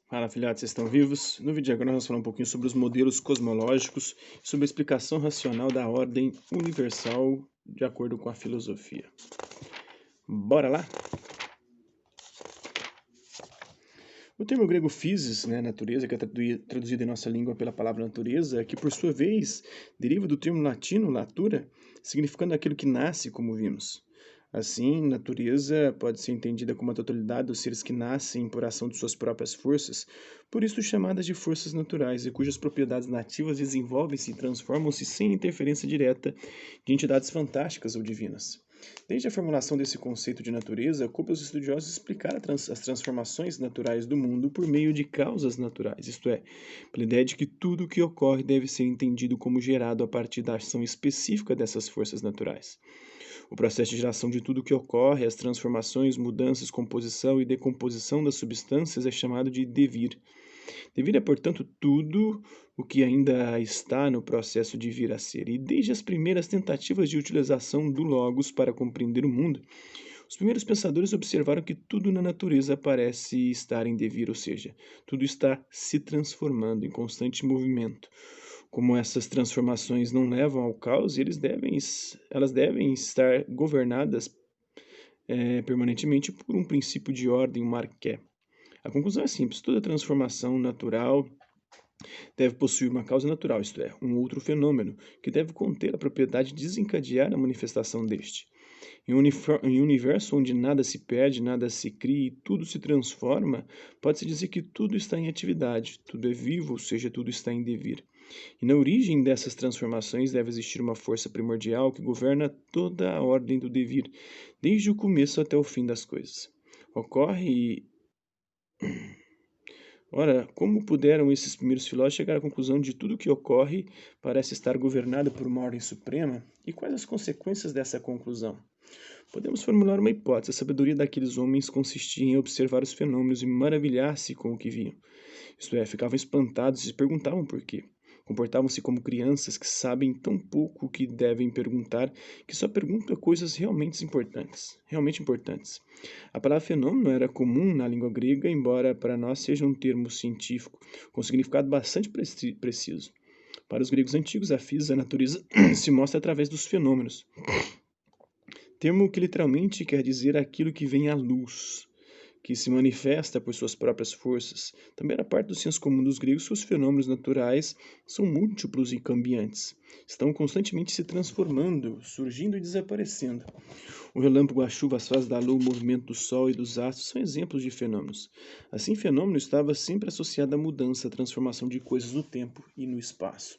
Fala, filhotes, vocês estão vivos? No vídeo de agora nós vamos falar um pouquinho sobre os modelos cosmológicos e sobre a explicação racional da ordem universal de acordo com a filosofia. Bora lá? O termo grego physis, natureza, que é traduzido em nossa língua pela palavra natureza, que por sua vez deriva do termo latino natura, significando aquilo que nasce, como vimos. Assim, natureza pode ser entendida como a totalidade dos seres que nascem por ação de suas próprias forças, por isso chamadas de forças naturais, e cujas propriedades nativas desenvolvem-se e transformam-se sem interferência direta de entidades fantásticas ou divinas. Desde a formulação desse conceito de natureza, coube aos estudiosos explicar as transformações naturais do mundo por meio de causas naturais, isto é, pela ideia de que tudo o que ocorre deve ser entendido como gerado a partir da ação específica dessas forças naturais. O processo de geração de tudo o que ocorre, as transformações, mudanças, composição e decomposição das substâncias é chamado de devir. Devir é, portanto, tudo o que ainda está no processo de vir a ser. E desde as primeiras tentativas de utilização do Logos para compreender o mundo, os primeiros pensadores observaram que tudo na natureza parece estar em devir, ou seja, tudo está se transformando em constante movimento. Como essas transformações não levam ao caos, elas devem estar governadas permanentemente por um princípio de ordem, um marqué. A conclusão é simples: toda transformação natural deve possuir uma causa natural, isto é, um outro fenômeno, que deve conter a propriedade de desencadear a manifestação deste. Em um universo onde nada se perde, nada se cria e tudo se transforma, pode-se dizer que tudo está em atividade, tudo é vivo, ou seja, tudo está em devir. E na origem dessas transformações deve existir uma força primordial que governa toda a ordem do devir, desde o começo até o fim das coisas. Ocorre. Ora, como puderam esses primeiros filósofos chegar à conclusão de tudo o que ocorre parece estar governado por uma ordem suprema? E quais as consequências dessa conclusão? Podemos formular uma hipótese: a sabedoria daqueles homens consistia em observar os fenômenos e maravilhar-se com o que viam. Isto é, ficavam espantados e se perguntavam por quê. Comportavam-se como crianças que sabem tão pouco que devem perguntar, que só perguntam coisas realmente importantes. A palavra fenômeno era comum na língua grega, embora para nós seja um termo científico, com significado bastante preciso. Para os gregos antigos, a física, a natureza, se mostra através dos fenômenos, termo que literalmente quer dizer aquilo que vem à luz, que se manifesta por suas próprias forças. Também era parte do senso comum dos gregos que os fenômenos naturais são múltiplos e cambiantes. Estão constantemente se transformando, surgindo e desaparecendo. O relâmpago, a chuva, as fases da lua, o movimento do sol e dos astros são exemplos de fenômenos. Assim, fenômeno estava sempre associado à mudança, à transformação de coisas no tempo e no espaço.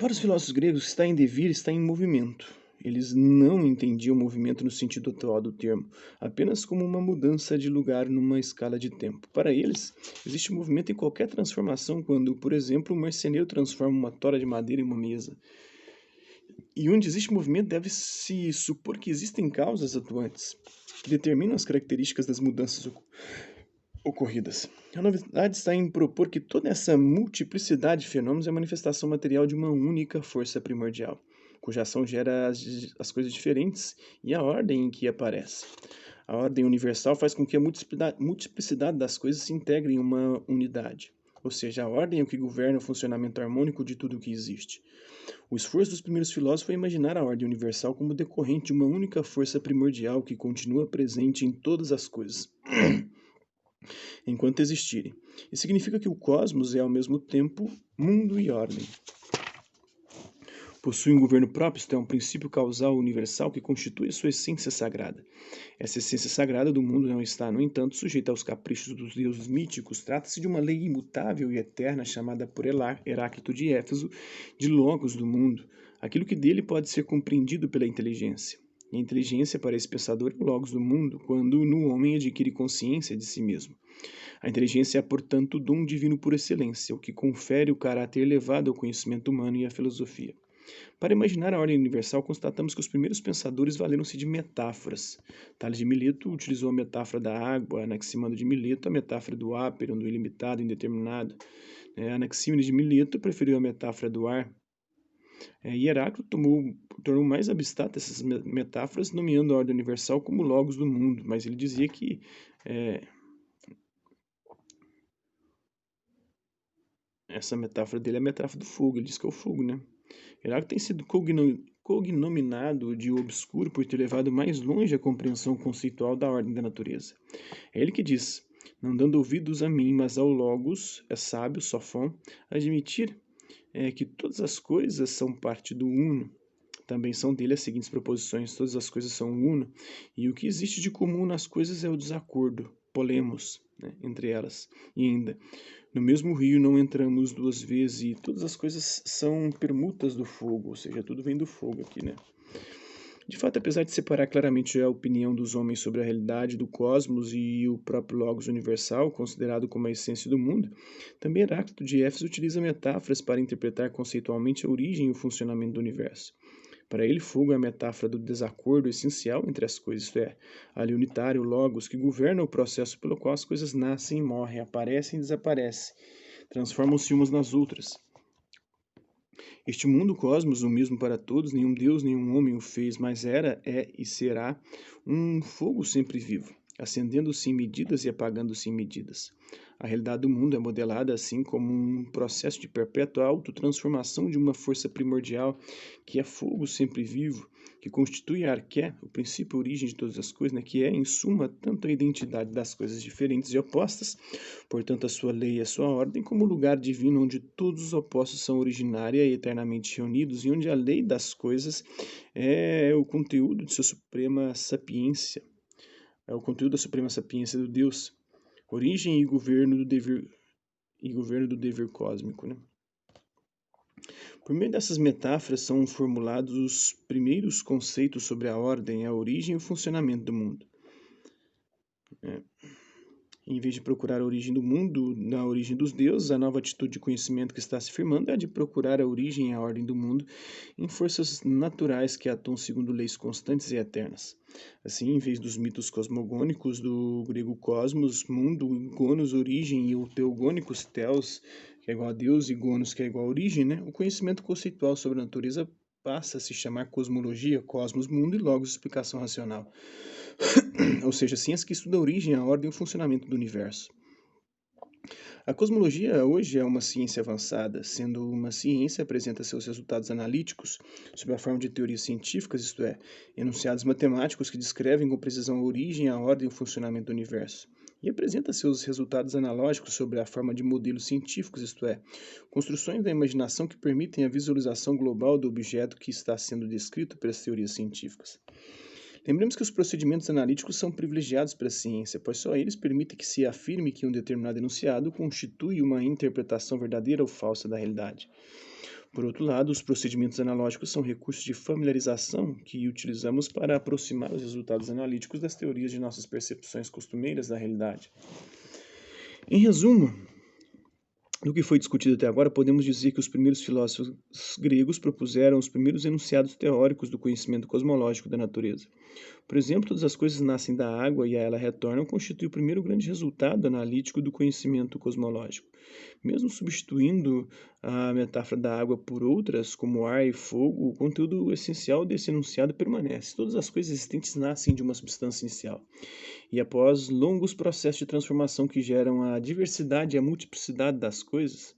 Para os filósofos gregos, estar em devir está em movimento. Eles não entendiam o movimento no sentido atual do termo, apenas como uma mudança de lugar numa escala de tempo. Para eles, existe movimento em qualquer transformação quando, por exemplo, um marceneiro transforma uma tora de madeira em uma mesa. E onde existe movimento, deve-se supor que existem causas atuantes que determinam as características das mudanças ocorridas. A novidade está em propor que toda essa multiplicidade de fenômenos é a manifestação material de uma única força primordial, cuja ação gera as coisas diferentes e a ordem em que aparece. A ordem universal faz com que a multiplicidade das coisas se integre em uma unidade, ou seja, a ordem é o que governa o funcionamento harmônico de tudo o que existe. O esforço dos primeiros filósofos foi imaginar a ordem universal como decorrente de uma única força primordial que continua presente em todas as coisas enquanto existirem. Isso significa que o cosmos é ao mesmo tempo mundo e ordem. Possui um governo próprio, isto é, um princípio causal universal que constitui sua essência sagrada. Essa essência sagrada do mundo não está, no entanto, sujeita aos caprichos dos deuses míticos. Trata-se de uma lei imutável e eterna chamada por Heráclito de Éfeso de logos do mundo, aquilo que dele pode ser compreendido pela inteligência. E a inteligência para esse pensador é o logos do mundo, quando no homem adquire consciência de si mesmo. A inteligência é, portanto, o dom divino por excelência, o que confere o caráter elevado ao conhecimento humano e à filosofia. Para imaginar a ordem universal, constatamos que os primeiros pensadores valeram-se de metáforas. Tales de Mileto utilizou a metáfora da água, Anaximandro de Mileto a metáfora do áperon, do ilimitado, indeterminado. Anaxímenes de Mileto preferiu a metáfora do ar. E Heráclito tornou mais abstrata essas metáforas, nomeando a ordem universal como logos do mundo, mas ele dizia que Essa metáfora dele é a metáfora do fogo, ele diz que é o fogo, né? Heráclito tem sido cognominado de obscuro por ter levado mais longe a compreensão conceitual da ordem da natureza. É ele que diz: não dando ouvidos a mim, mas ao Logos, é sábio, Sofão, admitir que todas as coisas são parte do Uno. Também são dele as seguintes proposições: todas as coisas são uno, e o que existe de comum nas coisas é o desacordo, polemos, né, entre elas. E ainda, no mesmo rio não entramos duas vezes, e todas as coisas são permutas do fogo, ou seja, tudo vem do fogo aqui, né? De fato, apesar de separar claramente a opinião dos homens sobre a realidade do cosmos e o próprio Logos universal, considerado como a essência do mundo, também Heráclito de Éfeso utiliza metáforas para interpretar conceitualmente a origem e o funcionamento do universo. Para ele, fogo é a metáfora do desacordo essencial entre as coisas, isto é, a lei unitária, o logos, que governa o processo pelo qual as coisas nascem e morrem, aparecem e desaparecem, transformam-se umas nas outras. Este mundo, o cosmos, o mesmo para todos, nenhum Deus, nenhum homem o fez, mas era, é e será um fogo sempre vivo, acendendo-se em medidas e apagando-se em medidas. A realidade do mundo é modelada assim como um processo de perpétua autotransformação de uma força primordial que é fogo sempre vivo, que constitui a arqué, o princípio e a origem de todas as coisas, né, que é, em suma, tanto a identidade das coisas diferentes e opostas, portanto a sua lei e a sua ordem, como o lugar divino onde todos os opostos são originária e eternamente reunidos, e onde a lei das coisas é o conteúdo de sua suprema sapiência, é o conteúdo da suprema sapiência do Deus, origem e governo do dever cósmico, né? Por meio dessas metáforas são formulados os primeiros conceitos sobre a ordem, a origem e o funcionamento do mundo. Em vez de procurar a origem do mundo na origem dos deuses, a nova atitude de conhecimento que está se firmando é a de procurar a origem e a ordem do mundo em forças naturais que atuam segundo leis constantes e eternas. Assim, em vez dos mitos cosmogônicos do grego cosmos, mundo, gonos, origem, e o teogônicos, theos, que é igual a Deus, e gonos, que é igual a origem, né? O conhecimento conceitual sobre a natureza passa a se chamar cosmologia, cosmos, mundo e logos, explicação racional. Ou seja, ciência que estuda a origem, a ordem e o funcionamento do universo. A cosmologia hoje é uma ciência avançada, sendo uma ciência apresenta seus resultados analíticos sob a forma de teorias científicas, isto é, enunciados matemáticos que descrevem com precisão a origem, a ordem e o funcionamento do universo. E apresenta seus resultados analógicos sobre a forma de modelos científicos, isto é, construções da imaginação que permitem a visualização global do objeto que está sendo descrito pelas teorias científicas. Lembremos que os procedimentos analíticos são privilegiados para a ciência, pois só eles permitem que se afirme que um determinado enunciado constitui uma interpretação verdadeira ou falsa da realidade. Por outro lado, os procedimentos analógicos são recursos de familiarização que utilizamos para aproximar os resultados analíticos das teorias de nossas percepções costumeiras da realidade. Em resumo, do que foi discutido até agora, podemos dizer que os primeiros filósofos gregos propuseram os primeiros enunciados teóricos do conhecimento cosmológico da natureza. Por exemplo, todas as coisas nascem da água e a ela retornam constitui o primeiro grande resultado analítico do conhecimento cosmológico. Mesmo substituindo a metáfora da água por outras, como ar e fogo, o conteúdo essencial desse enunciado permanece. Todas as coisas existentes nascem de uma substância inicial. E após longos processos de transformação que geram a diversidade e a multiplicidade das coisas,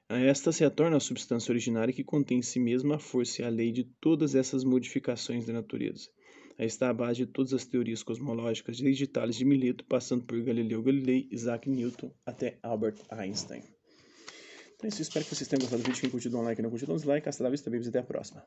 esta se torna a substância originária que contém em si mesma a força e a lei de todas essas modificações da natureza. Aí está a base de todas as teorias cosmológicas, desde Tales de Mileto, passando por Galileu Galilei, Isaac Newton, até Albert Einstein. Então é isso, espero que vocês tenham gostado do vídeo. Quem curtiu, dá um like, não curtiu, dá um dislike. Hasta la vista, babies, até a próxima.